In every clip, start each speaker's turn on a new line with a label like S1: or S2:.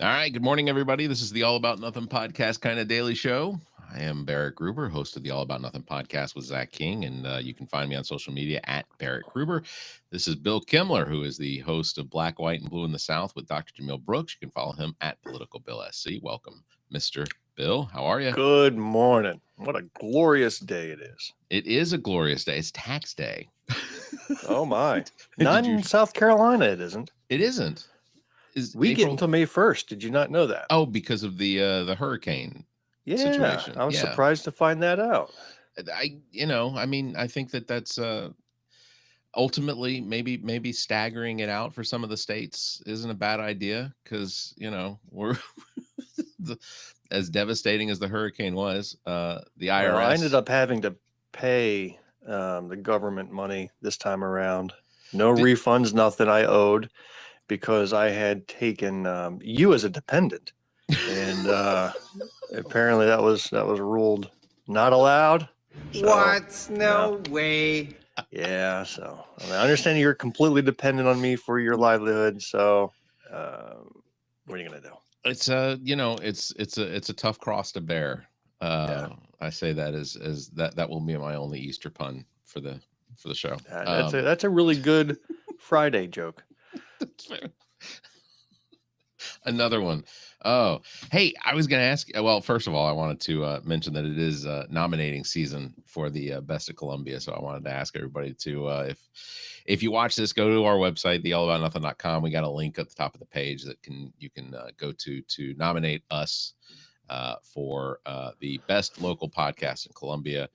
S1: All right. Good morning, everybody. This is the All About Nothing podcast kind of daily show. I am Barrett Gruber, host of the All About Nothing podcast with Zach King, and you can find me on social media at Barrett Gruber. This is Bill Kimler, who is the host of Black, White, and Blue in the South with Dr. Jamil Brooks. You can follow him at politicalbillsc. Welcome, Mr. Bill. How are you?
S2: Good morning. What a glorious day it is.
S1: It is a glorious day. It's tax day.
S2: Oh, my. Not in South Carolina, it isn't.
S1: It isn't.
S2: We get until May 1st. Did you not know that?
S1: Oh, because of the hurricane situation.
S2: I was surprised to find that out.
S1: I think that's ultimately maybe staggering it out for some of the states isn't a bad idea, because we're as devastating as the hurricane was. The IRS.
S2: Well, I ended up having to pay the government money this time around. No refunds, nothing I owed, because I had taken you as a dependent, and apparently that was ruled not allowed.
S3: So, what? No way.
S2: Yeah. So I understand you're completely dependent on me for your livelihood. So what are you gonna do?
S1: It's it's a tough cross to bear. I say that as that will be my only Easter pun for the show.
S2: That's a really good Friday joke.
S1: Another one. Oh, hey, I was going to ask. Well, first of all, I wanted to mention that it is nominating season for the Best of Columbia. So I wanted to ask everybody to, if you watch this, go to our website, theallaboutnothing.com. We got a link at the top of the page that you can go to nominate us for the best local podcast in Columbia.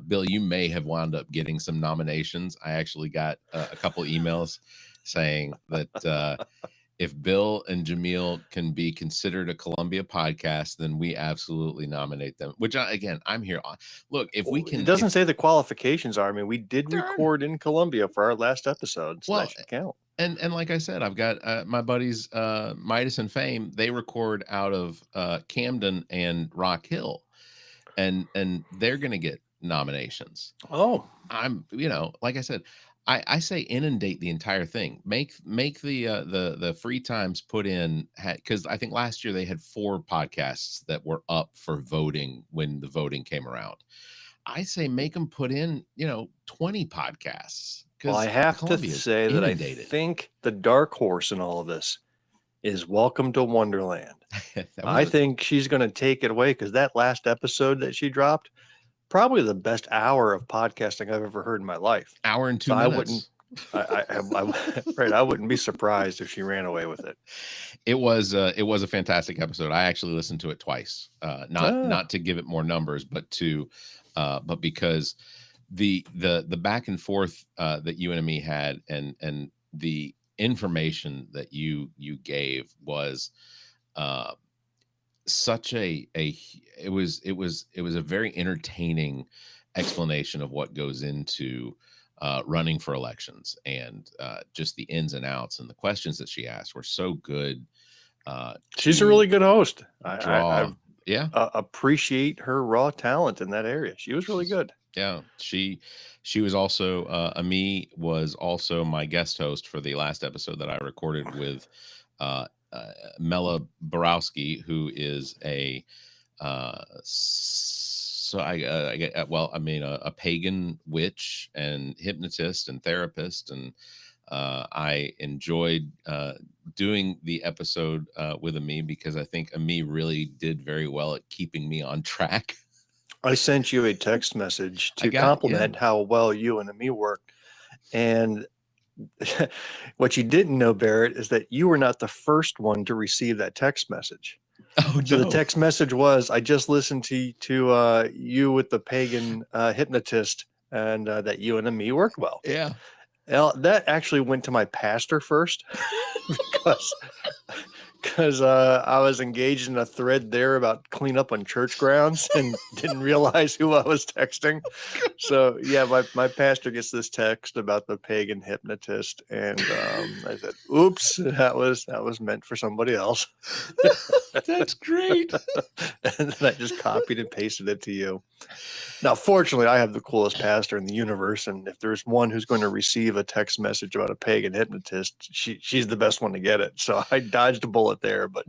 S1: Bill, you may have wound up getting some nominations. I actually got a couple emails saying that if Bill and Jamil can be considered a Columbia podcast, then we absolutely nominate them. Which, again, I'm here. Look, if we can...
S2: It doesn't say the qualifications are. I mean, we did record in Columbia for our last episode, so that should count.
S1: And like I said, I've got my buddies Midas and Fame. They record out of Camden and Rock Hill. And they're going to get nominations.
S2: Oh.
S1: I'm, like I said... I say inundate the entire thing. Make the free times put in, because I think last year they had 4 podcasts that were up for voting when the voting came around. I say make them put in 20 podcasts.
S2: Well, I have to say that I think the dark horse in all of this is Welcome to Wonderland. I think she's going to take it away, because that last episode that she dropped, probably the best hour of podcasting I've ever heard in my life.
S1: Hour and 2 minutes.
S2: I wouldn't be surprised if she ran away with it.
S1: It was a fantastic episode. I actually listened to it twice. Not to give it more numbers, but because the back and forth that you and me had, and the information that you gave was such it was a very entertaining explanation of what goes into running for elections, and just the ins and outs, and the questions that she asked were so good.
S2: She's a really good host.
S1: I
S2: appreciate her raw talent in that area. She was really good.
S1: Yeah, she was also Ami was also my guest host for the last episode that I recorded with Mela Borowski, who is a a pagan witch and hypnotist and therapist, and I enjoyed doing the episode with Ami, because I think Ami really did very well at keeping me on track.
S2: I sent you a text message to compliment how well you and Ami worked, and what you didn't know, Barrett, is that you were not the first one to receive that text message.
S1: Oh,
S2: so the text message was, I just listened to you with the pagan hypnotist, and that you and Ami worked well.
S1: Yeah.
S2: Now, that actually went to my pastor first, because because I was engaged in a thread there about clean up on church grounds and didn't realize who I was texting. So yeah, my pastor gets this text about the pagan hypnotist, and I said, "Oops, that was meant for somebody else."
S1: That's great.
S2: And then I just copied and pasted it to you. Now, fortunately, I have the coolest pastor in the universe, and if there's one who's going to receive a text message about a pagan hypnotist, she's the best one to get it. So I dodged a bullet there. But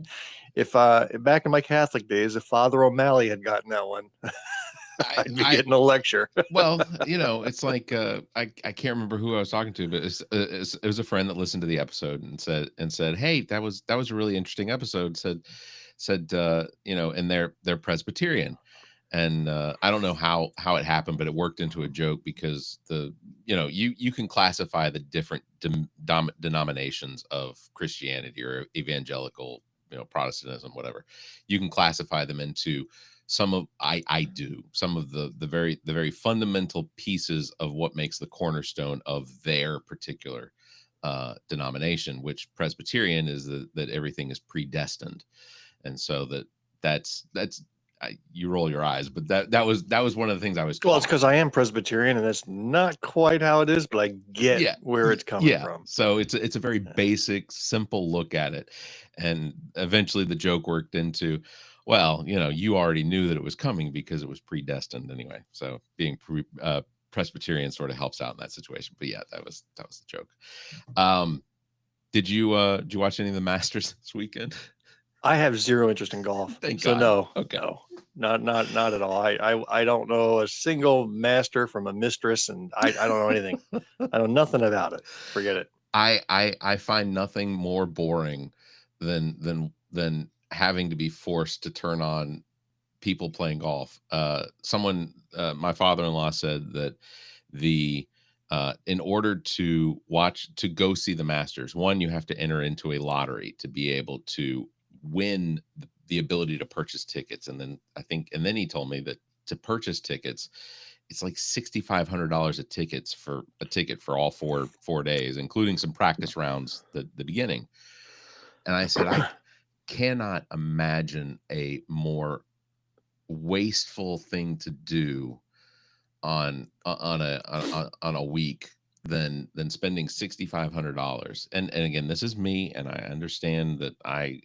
S2: if back in my Catholic days, if Father O'Malley had gotten that one, I'd be getting a lecture.
S1: Well, it's like I can't remember who I was talking to, but it was a friend that listened to the episode and said, "Hey, that was a really interesting episode." Said and they're Presbyterian. And I don't know how it happened, but it worked into a joke because you can classify the different denominations of Christianity or evangelical, Protestantism, whatever. You can classify them into some of the very fundamental pieces of what makes the cornerstone of their particular denomination, which Presbyterian is that everything is predestined, and so that's. You roll your eyes, but that was one of the things I was taught.
S2: Well, it's because I am Presbyterian, and that's not quite how it is, but I get where it's coming from.
S1: So it's a very basic, simple look at it, and eventually the joke worked into, well, you already knew that it was coming because it was predestined anyway. So being Presbyterian sort of helps out in that situation. But yeah, that was the joke. Did you watch any of the Masters this weekend?
S2: I have zero interest in golf.
S1: Thank
S2: God.
S1: No.
S2: Okay. No, not at all. I don't know a single master from a mistress, and I don't know anything. I know nothing about it. Forget it.
S1: I find nothing more boring than having to be forced to turn on people playing golf. My father-in-law said that in order to go see the Masters, one, you have to enter into a lottery to be able to win the ability to purchase tickets. And then he told me that to purchase tickets, it's like $6,500 a ticket for all four days, including some practice rounds the beginning. And I said, I cannot imagine a more wasteful thing to do on a week than spending $6,500. And again, this is me, and I understand that I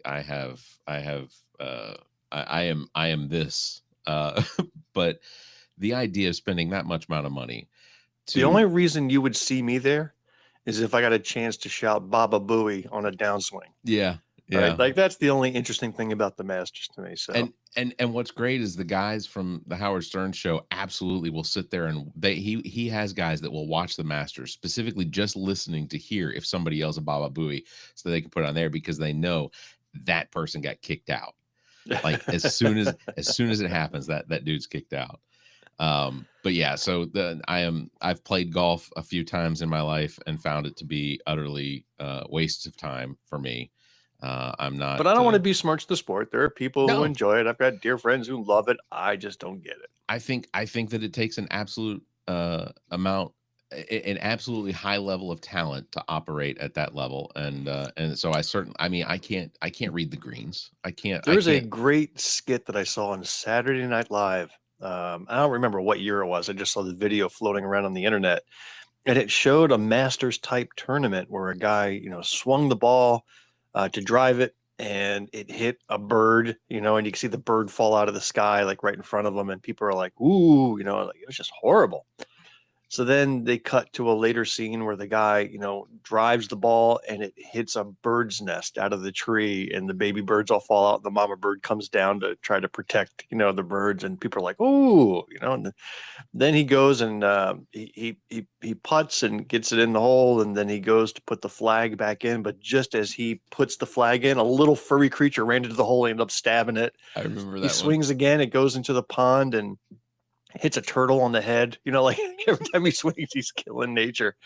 S1: am this, but the idea of spending that much amount of money
S2: the only reason you would see me there is if I got a chance to shout Baba Booey on a downswing.
S1: Yeah.
S2: Right? Like that's the only interesting thing about the Masters to me. So
S1: and what's great is the guys from the Howard Stern show absolutely will sit there, and he has guys that will watch the Masters specifically just listening to hear if somebody yells a Baba Booey so they can put it on there, because they know that person got kicked out. Like as soon as it happens, that dude's kicked out. But yeah, so I've played golf a few times in my life and found it to be utterly waste of time for me. I'm not,
S2: but I don't want to be smart to the sport. There are people who enjoy it. I've got dear friends who love it. I just don't get it.
S1: I think that it takes an absolute an absolutely high level of talent to operate at that level. And so I can't read the greens. There's
S2: a great skit that I saw on Saturday Night Live. I don't remember what year it was. I just saw the video floating around on the internet, and it showed a Masters type tournament where a guy, swung the ball to drive it, and it hit a bird, and you can see the bird fall out of the sky, like right in front of them. And people are like, ooh, like it was just horrible. So then they cut to a later scene where the guy, drives the ball and it hits a bird's nest out of the tree, and the baby birds all fall out. And the mama bird comes down to try to protect, the birds, and people are like, ooh, and then he goes and he putts and gets it in the hole, and then he goes to put the flag back in. But just as he puts the flag in, a little furry creature ran into the hole and ended up stabbing it.
S1: I remember that.
S2: He swings again, it goes into the pond and hits a turtle on the head. Like every time he swings, he's killing nature.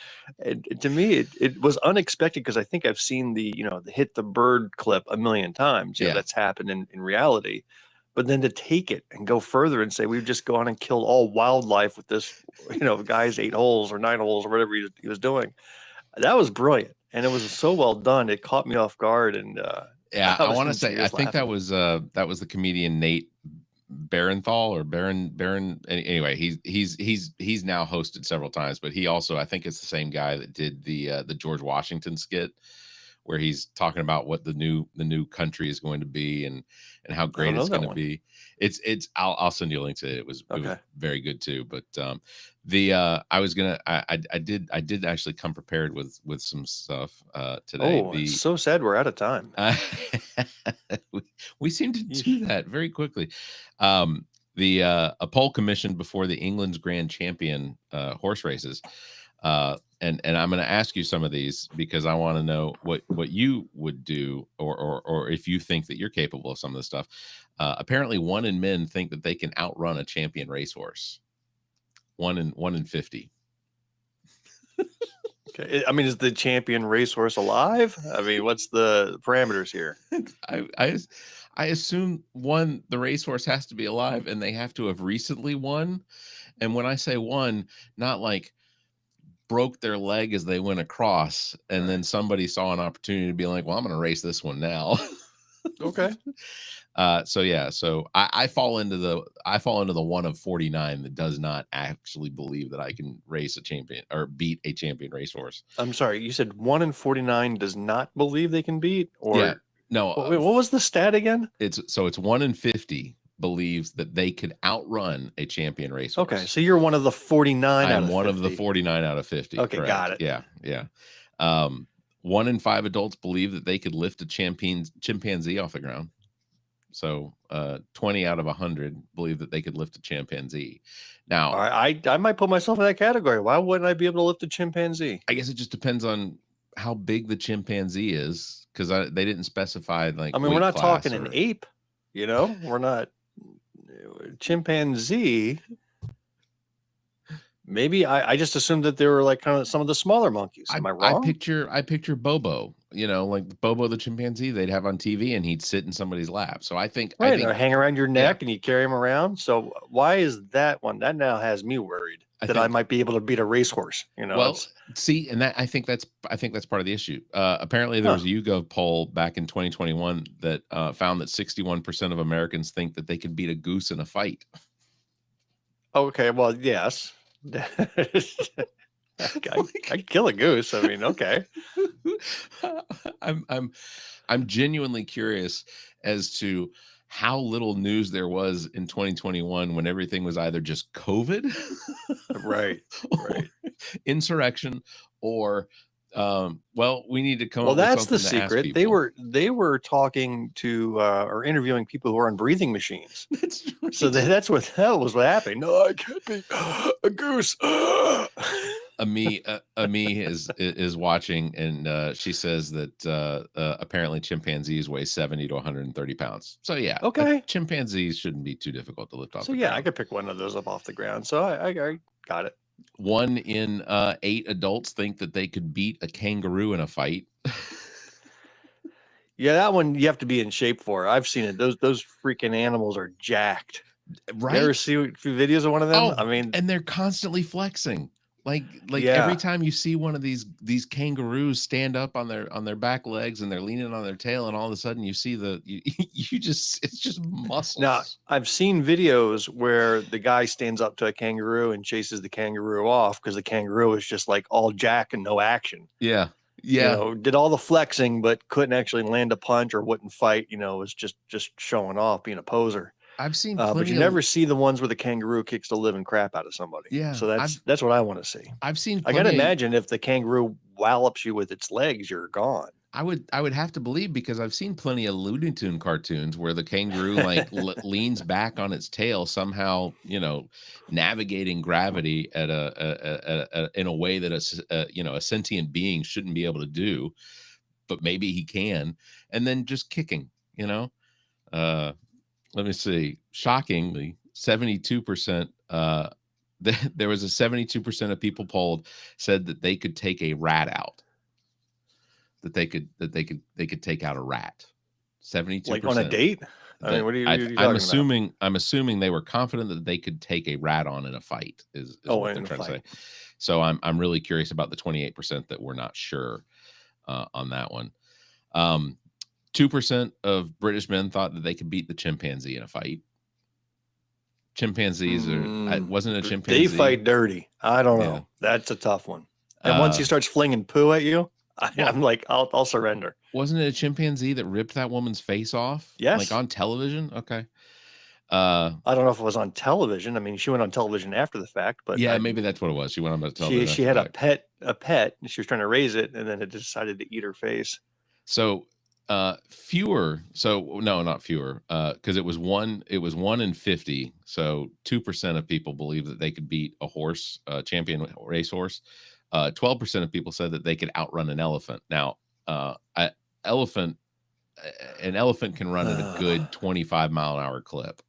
S2: And to me, it was unexpected, because I think I've seen the hit the bird clip a million times. That's happened in reality. But then to take it and go further and say, we've just gone and killed all wildlife with this, guy's 8 holes or 9 holes or whatever he was doing. That was brilliant. And it was so well done. It caught me off guard. And
S1: Yeah,
S2: I
S1: I
S2: was
S1: want to
S2: in
S1: say I
S2: tears
S1: think
S2: laughing.
S1: that was the comedian Nate Barenthal or Baron. Anyway, he's now hosted several times, but he also, I think it's the same guy that did the George Washington skit where he's talking about what the new country is going to be and how
S2: I
S1: great
S2: don't know
S1: it's
S2: that
S1: going to
S2: one.
S1: be. It's I'll send you a link to it. It was
S2: Okay.
S1: very good too. But I did actually come prepared with some stuff today.
S2: Oh, it's so sad we're out of time.
S1: Uh, we seem to do that very quickly. A poll commissioned before the England's Grand Champion horse races, and I'm going to ask you some of these because I want to know what you would do, or if you think that you're capable of some of this stuff. Apparently, 1 in men think that they can outrun a champion racehorse. 1 in 50.
S2: Okay. I mean, is the champion racehorse alive? I mean, what's the parameters here?
S1: I assume the racehorse has to be alive and they have to have recently won. And when I say won, not like broke their leg as they went across and then somebody saw an opportunity to be like, well, I'm going to race this one now.
S2: Okay.
S1: So I fall into the 1 of 49 that does not actually believe that I can race a champion or beat a champion racehorse.
S2: I'm sorry, you said 1 in 49 does not believe they can beat, or
S1: Yeah, no.
S2: wait, what was the stat again?
S1: It's 1 in 50 believes that they could outrun a champion racehorse.
S2: Okay, so you're one of the 49 out
S1: I'm
S2: of
S1: one
S2: 50.
S1: of the 49 out of 50.
S2: Okay,
S1: correct.
S2: got it.
S1: Yeah. 1 in 5 adults believe that they could lift a chimpanzee off the ground. So 20 out of 100 believe that they could lift a chimpanzee. Now,
S2: All right, I might put myself in that category. Why wouldn't I be able to lift a chimpanzee?
S1: I guess it just depends on how big the chimpanzee is, because they didn't specify like.
S2: I mean, we're not talking an ape, we're not chimpanzee. Maybe I just assumed that they were like kind of some of the smaller monkeys. Am I wrong?
S1: I picture Bobo, like Bobo the chimpanzee they'd have on TV, and he'd sit in somebody's lap. So I think
S2: or hang around your neck and you carry him around. So why is that one? That now has me worried that I might be able to beat a racehorse.
S1: Well, see, and that I think that's part of the issue. Apparently, there was a YouGov poll back in 2021 that found that 61% of Americans think that they could beat a goose in a fight.
S2: Okay, well, yes. I'd kill a goose. I mean, okay.
S1: I'm genuinely curious as to how little news there was in 2021 when everything was either just COVID,
S2: right,
S1: insurrection, or we need to come
S2: well,
S1: up with
S2: that's
S1: something
S2: the
S1: to ask
S2: secret.
S1: people.
S2: They were talking to or interviewing people who are on breathing machines.
S1: That's right.
S2: So that's what was what happened. No, I can't be a goose.
S1: Ami is watching, and she says that apparently chimpanzees weigh 70 to 130 pounds. So yeah,
S2: okay,
S1: chimpanzees shouldn't be too difficult to lift off.
S2: So
S1: the
S2: yeah,
S1: ground.
S2: I could pick one of those up off the ground. So I got it.
S1: 1 in 8 adults think that they could beat a kangaroo in a fight.
S2: Yeah, that one you have to be in shape for. I've seen it. Those freaking animals are jacked.
S1: Right?
S2: You ever see videos of one of them?
S1: Oh,
S2: I mean,
S1: and they're constantly flexing. Like every time you see one of these kangaroos stand up on their back legs and they're leaning on their tail, and all of a sudden you see it's just muscles.
S2: Now, I've seen videos where the guy stands up to a kangaroo and chases the kangaroo off because the kangaroo is just like all jack and no action.
S1: Yeah.
S2: Did all the flexing but couldn't actually land a punch or wouldn't fight. Was just showing off, being a poser.
S1: I've seen
S2: but you never see the ones where the kangaroo kicks the living crap out of somebody.
S1: Yeah.
S2: So that's what I want to see.
S1: I've seen
S2: I gotta imagine if the kangaroo wallops you with its legs, you're gone.
S1: I would have to believe, because I've seen plenty of Looney Tune cartoons where the kangaroo leans back on its tail, somehow, navigating gravity at in a way that a sentient being shouldn't be able to do, but maybe he can, and then just kicking, Let me see. Shockingly, 72%. There was a 72% of people polled said that they could take a rat out. That they could take out a rat. 72%.
S2: Like on a date? I mean, what are you talking about?
S1: I'm assuming they were confident that they could take a rat on in a fight. Is what they're trying to say. So I'm really curious about the 28% that we're not sure on that one. 2% of British men thought that they could beat the chimpanzee in a fight. Chimpanzees wasn't a chimpanzee.
S2: They fight dirty. I don't know. That's a tough one. And once he starts flinging poo at you, I'm like, I'll surrender.
S1: Wasn't it a chimpanzee that ripped that woman's face off?
S2: Yes.
S1: Like on television? Okay.
S2: I don't know if it was on television. I mean, she went on television after the fact, but
S1: yeah, maybe that's what it was. She went on television.
S2: She had a pet, and she was trying to raise it, and then it decided to eat her face.
S1: So not fewer, because it was 1 in 50. So 2% of people believe that they could beat a horse, champion racehorse. 12% of people said that they could outrun an elephant. Now, an elephant can run at a good 25-mile-an-hour clip.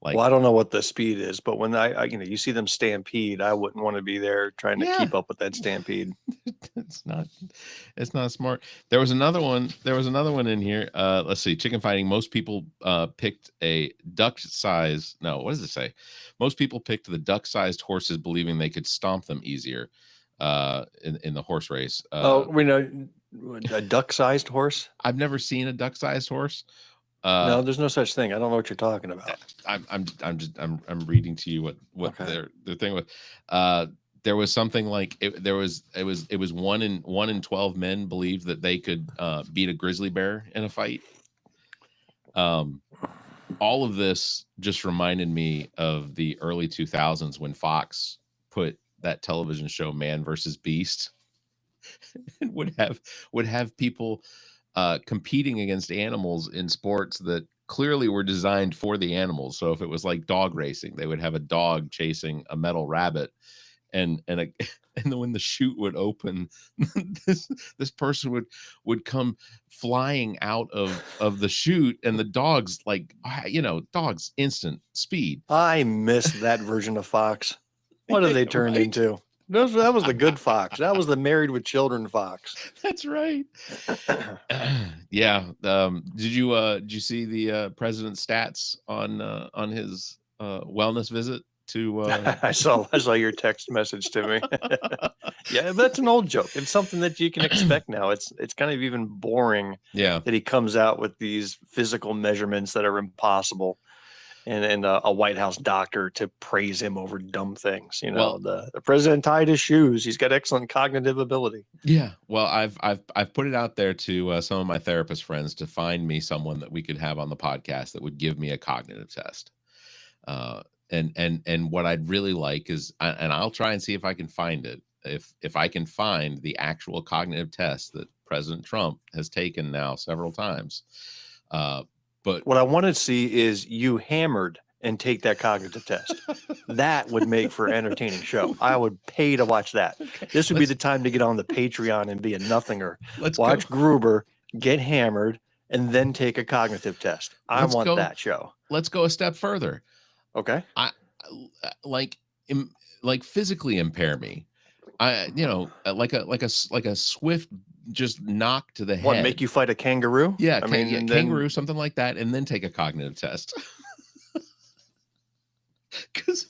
S1: Like,
S2: well, I don't know what the speed is, but when I you see them stampede, I wouldn't want to be there trying to keep up with that stampede.
S1: It's not smart. There was another one in here. Let's see. Chicken fighting. Most people picked a duck size. No, what does it say? Most people picked the duck-sized horses, believing they could stomp them easier in the horse race.
S2: We know a duck-sized horse?
S1: I've never seen a duck-sized horse.
S2: No, there's no such thing. I don't know what you're talking about.
S1: I'm reading to you what their thing was. There was something like it was 1 in 12 men believed that they could beat a grizzly bear in a fight. All of this just reminded me of the early 2000s when Fox put that television show Man versus Beast and would have people competing against animals in sports that clearly were designed for the animals. So if it was like dog racing, they would have a dog chasing a metal rabbit, and then when the chute would open, this person would come flying out of the chute, and the dog's dogs instant speed.
S2: I miss that version of Fox. What have they turned into? That was the good Fox. That was the Married with Children Fox.
S1: That's right. Yeah. Did you see the president's stats on his wellness visit to?
S2: I saw your text message to me. Yeah, that's an old joke. It's something that you can expect now. It's kind of even boring.
S1: Yeah.
S2: That he comes out with these physical measurements that are impossible. And a White House doctor to praise him over dumb things. Well, the president tied his shoes. He's got excellent cognitive ability.
S1: Yeah. Well, I've put it out there to some of my therapist friends to find me someone that we could have on the podcast that would give me a cognitive test. And what I'd really like is, and I'll try and see if I can find it. If I can find the actual cognitive test that President Trump has taken now several times. But
S2: what I want to see is you hammered and take that cognitive test. That would make for an entertaining show. I would pay to watch that. Okay, this would be the time to get on the Patreon and be a nothinger. Watch Gruber get hammered and then take a cognitive test. I want that show.
S1: Let's go a step further.
S2: Okay.
S1: I like physically impair me. Like a swift just knock to the head.
S2: What, make you fight a kangaroo?
S1: Yeah, kangaroo, something like that, and then take a cognitive test. Because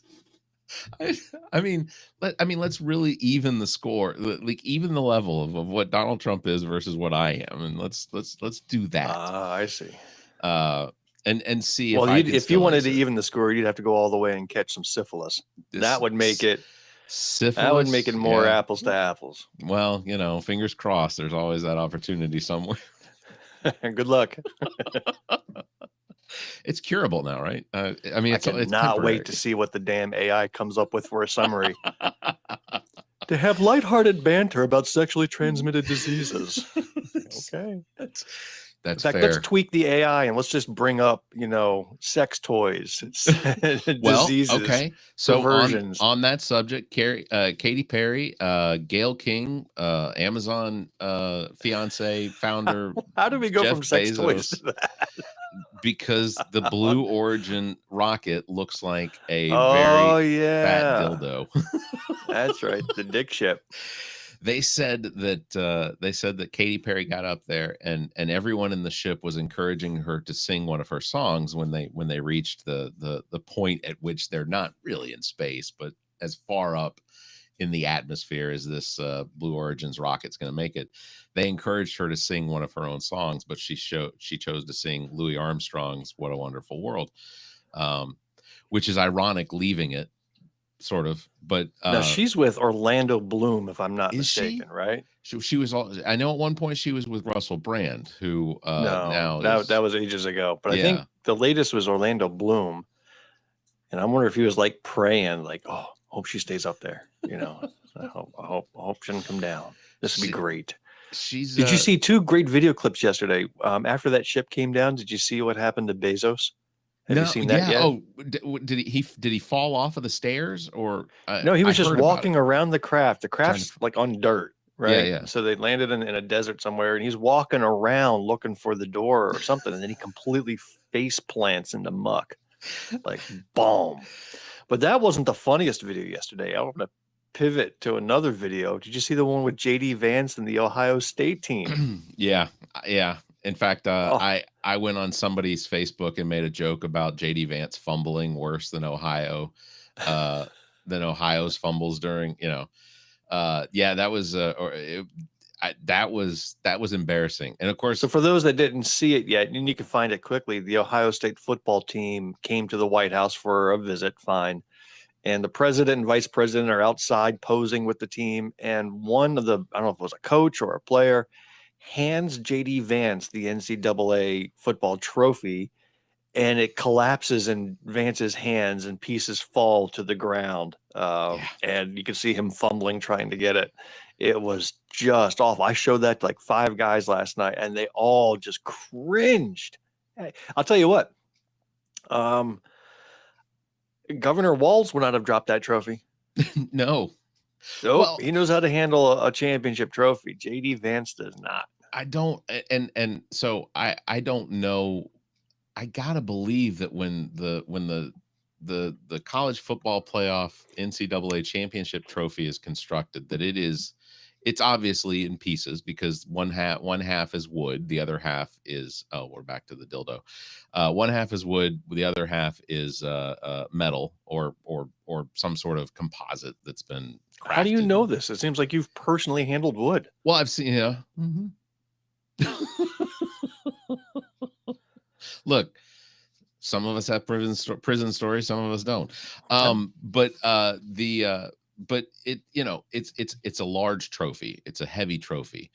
S1: let's really even the score, like even the level of what Donald Trump is versus what I am, and let's do that.
S2: I see.
S1: And see.
S2: Well, if you wanted to even the score, you'd have to go all the way and catch some syphilis. That would make it.
S1: Syphilis,
S2: that would make it more apples to apples.
S1: Well, fingers crossed. There's always that opportunity somewhere.
S2: Good luck.
S1: It's curable now, right? I
S2: cannot wait to see what the damn AI comes up with for a summary. To have lighthearted banter about sexually transmitted diseases. Okay.
S1: That's
S2: in fact,
S1: fair.
S2: Let's tweak the AI and let's just bring up, sex toys, diseases.
S1: Okay. So on that subject, Katy Perry, Gayle King, Amazon fiance founder.
S2: How do we go
S1: Jeff
S2: from sex
S1: Bezos,
S2: toys to that?
S1: Because the Blue Origin rocket looks like a very fat dildo.
S2: That's right, the dick ship.
S1: They said that Katy Perry got up there and everyone in the ship was encouraging her to sing one of her songs when they reached the point at which they're not really in space, but as far up in the atmosphere. Is this Blue Origin's rocket's going to make it? They encouraged her to sing one of her own songs, but she chose to sing Louis Armstrong's "What a Wonderful World," which is ironic, leaving it sort of. But
S2: now she's with Orlando Bloom, if I'm not
S1: is
S2: mistaken, right?
S1: She was all. I know at one point she was with Russell Brand, who
S2: No,
S1: now
S2: that was ages ago. But I
S1: Yeah.
S2: think the latest was Orlando Bloom, and I'm wondering if he was like praying, like, "Oh, hope she stays up there." You know, I hope she doesn't come down. This would be great. Did you see 2 great video clips yesterday? After that ship came down, did you see what happened to Bezos? Have you seen that yet?
S1: Oh, did he fall off of the stairs, or
S2: No, he was just
S1: heard about
S2: walking
S1: it.
S2: around the craft. The craft's like on dirt, right?
S1: Yeah.
S2: So they landed in a desert somewhere, and he's walking around looking for the door or something, and then he completely face plants into muck, like boom. But that wasn't the funniest video yesterday. I want to pivot to another video. Did you see the one with JD Vance and the Ohio State team?
S1: Yeah. In fact,
S2: Oh.
S1: I went on somebody's Facebook and made a joke about JD Vance fumbling worse than Ohio's fumbles during, that was that was embarrassing. And of course,
S2: So for those that didn't see it yet, and you can find it quickly, the Ohio State football team came to the White House for a visit, fine. And the president and vice president are outside posing with the team. And one of the, I don't know if it was a coach or a player, hands JD Vance the NCAA football trophy, and it collapses in Vance's hands and pieces fall to the ground. And you can see him fumbling trying to get it. It was just awful. I showed that to like 5 guys last night, and they all just cringed. Hey, I'll tell you what. Governor Walz would not have dropped that trophy.
S1: No.
S2: Nope,
S1: Well,
S2: he knows how to handle a championship trophy. JD Vance does not.
S1: I don't, and so I don't know. I gotta believe that when the college football playoff NCAA championship trophy is constructed, that it's obviously in pieces, because one half is wood, the other half is, we're back to the dildo. One half is wood, the other half is metal or some sort of composite that's been crafted.
S2: How do you know this? It seems like you've personally handled wood.
S1: Well, I've seen, Look, some of us have prison stories, some of us don't. But it, it's a large trophy. It's a heavy trophy.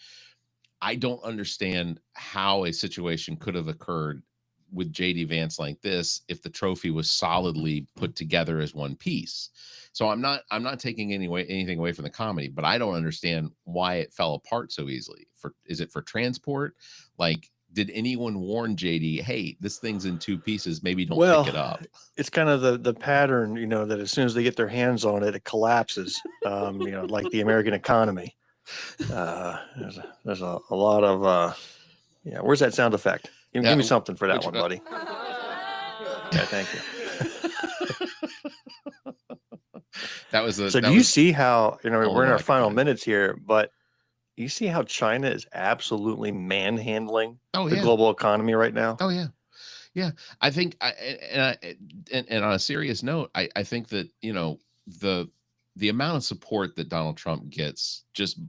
S1: I don't understand how a situation could have occurred with JD Vance like this if the trophy was solidly put together as one piece. So I'm not taking anything away from the comedy, but I don't understand why it fell apart so easily. Is it for transport? Like, did anyone warn JD, hey, this thing's in 2 pieces, maybe don't pick it up?
S2: It's kind of the pattern, that as soon as they get their hands on it, it collapses. Like the American economy. There's a lot of where's that sound effect? Give me something for that one, buddy. Yeah, thank you.
S1: That was
S2: so. Do you see how we're in our final minutes here, but you see how China is absolutely manhandling the global economy right now?
S1: Oh yeah. I think, and on a serious note, I think that the amount of support that Donald Trump gets, just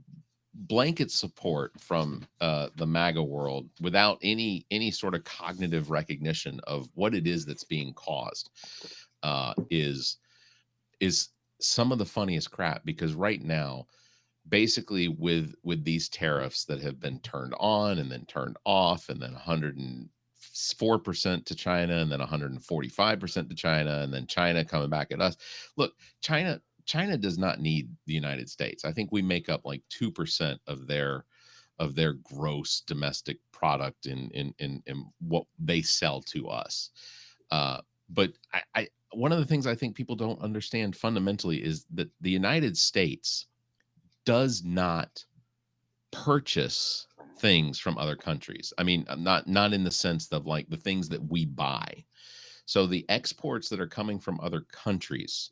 S1: blanket support from the MAGA world, without any sort of cognitive recognition of what it is that's being caused, is some of the funniest crap. Because right now, basically with these tariffs that have been turned on and then turned off, and then 104% to China, and then 145% to China, and then China coming back at us. Look, China does not need the United States. I think we make up like 2% of their gross domestic product in what they sell to us. But I one of the things I think people don't understand fundamentally is that the United States does not purchase things from other countries. I mean, not in the sense of like the things that we buy. So the exports that are coming from other countries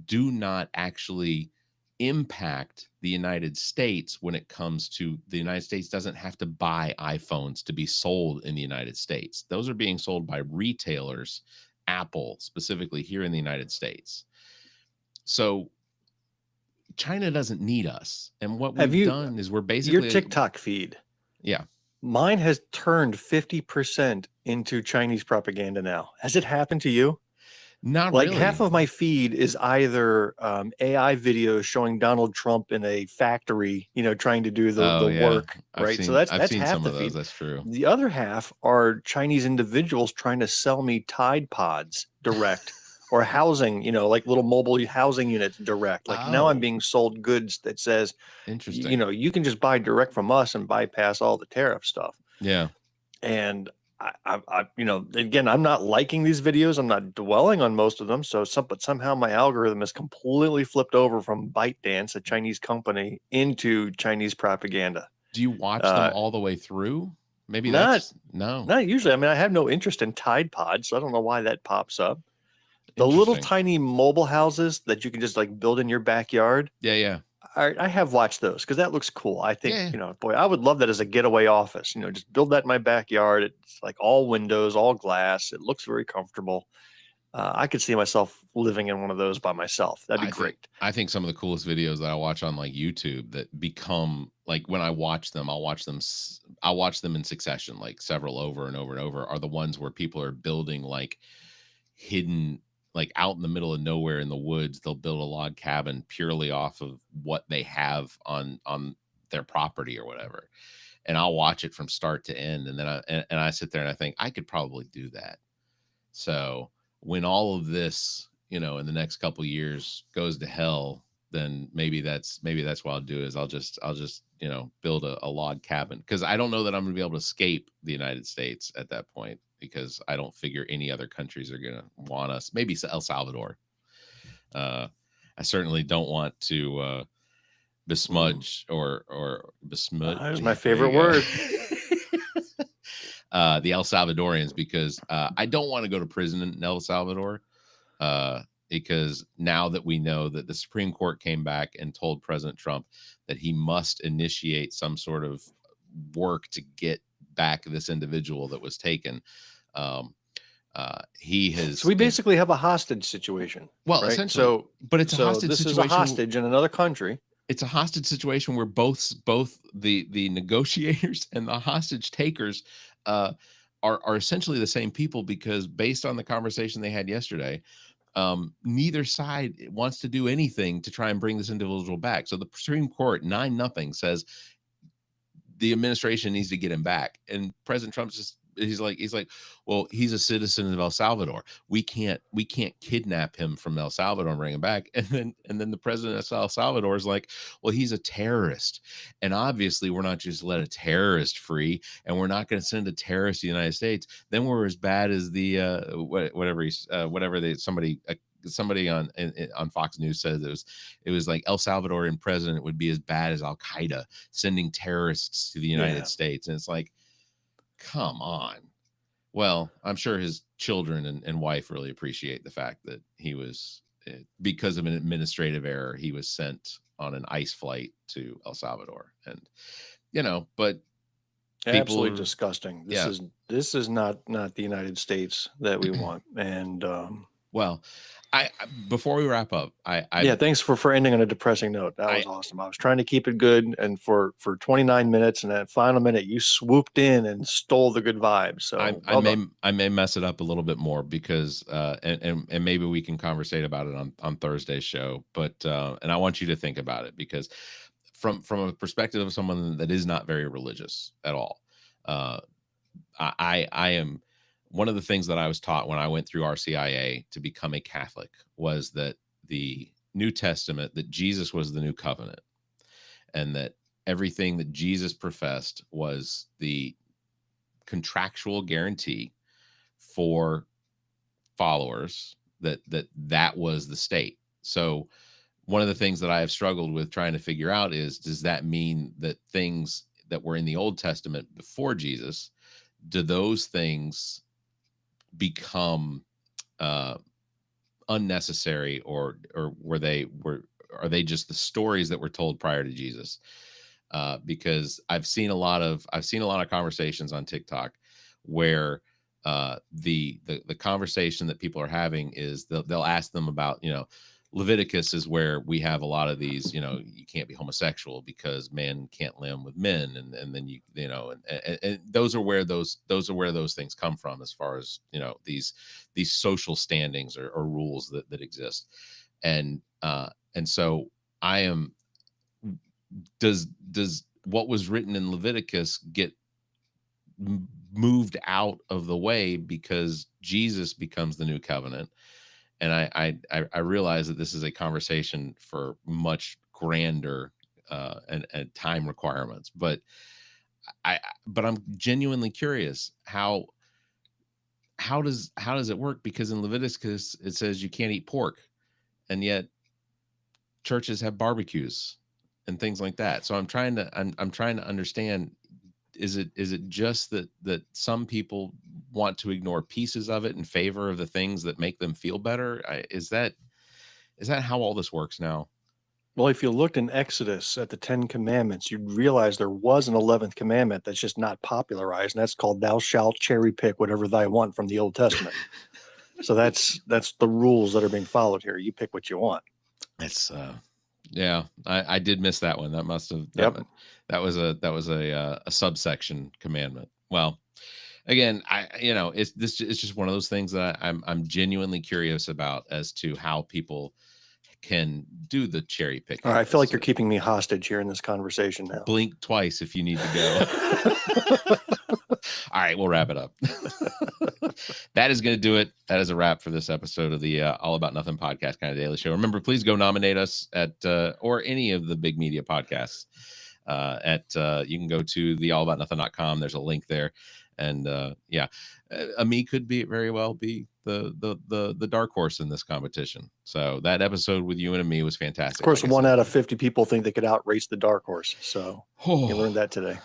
S1: do not actually impact the United States. When it comes to, the United States doesn't have to buy iPhones to be sold in the United States. Those are being sold by retailers, Apple specifically, here in the United States. So China doesn't need us. And what
S2: Have
S1: we've
S2: you
S1: done is we're
S2: your
S1: basically
S2: TikTok feed?
S1: yeah.
S2: Mine has turned 50% into Chinese propaganda now. Has it happened to you?
S1: Not
S2: Like half
S1: really.
S2: of my feed is either AI videos showing Donald Trump in a factory, trying to do the
S1: Oh yeah.
S2: work,
S1: I've
S2: right? So
S1: seen
S2: that's
S1: I've
S2: that's
S1: seen
S2: half
S1: some
S2: the
S1: of those.
S2: feed.
S1: That's true.
S2: The other half are Chinese individuals trying to sell me Tide Pods direct or housing, like little mobile housing units direct. Like now I'm
S1: Oh,
S2: being sold goods that says,
S1: interesting.
S2: you can just buy direct from us and bypass all the tariff stuff.
S1: Yeah.
S2: And again, I'm not liking these videos. I'm not dwelling on most of them. But somehow my algorithm is completely flipped over from ByteDance, a Chinese company, into Chinese propaganda.
S1: Do you watch them
S2: Uh,
S1: all the way through? Maybe
S2: not,
S1: that's no.
S2: not usually. I mean, I have no interest in Tide Pods, so I don't know why that pops up. The little
S1: Interesting.
S2: tiny mobile houses that you can just like build in your backyard.
S1: Yeah, yeah.
S2: I have watched those because that looks cool. I think,
S1: Yeah.
S2: boy, I would love that as a getaway office. Just build that in my backyard. It's like all windows, all glass. It looks very comfortable. I could see myself living in one of those by myself. That'd be great.
S1: I think some of the coolest videos that I watch on like YouTube that become like when I watch them, I'll watch them in succession, like several over and over and over, are the ones where people are building like hidden, like out in the middle of nowhere in the woods. They'll build a log cabin purely off of what they have on their property or whatever. And I'll watch it from start to end. And then I sit there and I think I could probably do that. So when all of this, in the next couple years goes to hell, then maybe that's what I'll do is I'll just build a log cabin, because I don't know that I'm going to be able to escape the United States at that point, because I don't figure any other countries are going to want us. Maybe El Salvador. I certainly don't want to besmudge or besmudge.
S2: That was my favorite word.
S1: The El Salvadorians, because I don't want to go to prison in El Salvador, because now that we know that the Supreme Court came back and told President Trump that he must initiate some sort of work to get back this individual that was taken. He has.
S2: So we basically have a hostage situation.
S1: Well,
S2: right?
S1: essentially, but it's a hostage situation.
S2: This is a hostage in another country.
S1: It's a hostage situation where both the negotiators and the hostage takers are essentially the same people, because based on the conversation they had yesterday, neither side wants to do anything to try and bring this individual back. So the Supreme Court 9-0 says the administration needs to get him back, and President Trump's just he's like, well, he's a citizen of El Salvador. We can't kidnap him from El Salvador and bring him back. And then the president of El Salvador is like, well, he's a terrorist, and obviously we're not just let a terrorist free, and we're not going to send a terrorist to the United States. Then we're as bad as the somebody on Fox News said it was like El Salvadorian president would be as bad as Al Qaeda sending terrorists to the United States. And it's like, come on. Well, I'm sure his children and wife really appreciate the fact that he was, because of an administrative error, he was sent on an ICE flight to El Salvador. And, but
S2: absolutely disgusting. This is not the United States that we want. And,
S1: well, before we wrap up,
S2: thanks for ending on a depressing note. That was awesome. I was trying to keep it good, and for 29 minutes, and that final minute, you swooped in and stole the good vibes. So
S1: I may mess it up a little bit more, because and maybe we can conversate about it on Thursday's show. But and I want you to think about it, because from a perspective of someone that is not very religious at all, I am. One of the things that I was taught when I went through RCIA to become a Catholic was that the New Testament, that Jesus was the new covenant, and that everything that Jesus professed was the contractual guarantee for followers, that was the state. So one of the things that I have struggled with trying to figure out is, does that mean that things that were in the Old Testament before Jesus, do those things become unnecessary, or are they just the stories that were told prior to Jesus? Because I've seen a lot of conversations on TikTok where the conversation that people are having is they'll ask them about, Leviticus is where we have a lot of these, you can't be homosexual because men can't live with men. And then and those are where those things come from, as far as, these social standings or rules that exist. And so I am, does what was written in Leviticus get moved out of the way because Jesus becomes the new covenant? And I realize that this is a conversation for much grander and time requirements, but I'm genuinely curious how does it work? Because in Leviticus it says you can't eat pork, and yet churches have barbecues and things like that. So I'm trying to understand, is it just that some people want to ignore pieces of it in favor of the things that make them feel better? Is that how all this works now?
S2: Well, if you looked in Exodus at the 10 Commandments, you'd realize there was an 11th commandment that's just not popularized, and that's called "Thou shalt cherry pick whatever thy want" from the Old Testament. So that's the rules that are being followed here. You pick what you want.
S1: It's yeah, I did miss that one. That must have that was a subsection commandment. Well, again, it's just one of those things that I'm genuinely curious about, as to how people can do the cherry picking.
S2: All right, I feel like you're keeping me hostage here in this conversation now.
S1: Blink twice if you need to go. All right, we'll wrap it up. That is going to do it. That is a wrap for this episode of the All About Nothing podcast, kind of daily show. Remember, please go nominate us at or any of the big media podcasts. You can go to theallaboutnothing.com. There's a link there, and me could very well be the dark horse in this competition. So that episode with you and me was fantastic.
S2: Of course, like 1 out of 50 people think they could outrace the dark horse. So you learned that today.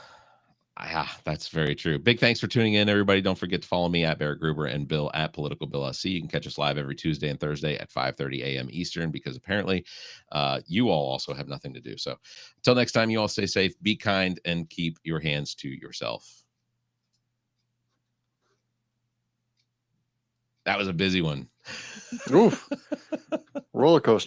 S1: Yeah, that's very true. Big thanks for tuning in, everybody. Don't forget to follow me at Barrett Gruber and Bill at politicalbillsc. You can catch us live every Tuesday and Thursday at 5:30 a.m. Eastern, because apparently you all also have nothing to do. So until next time, you all stay safe, be kind, and keep your hands to yourself. That was a busy one.
S2: Oof. Roller coaster.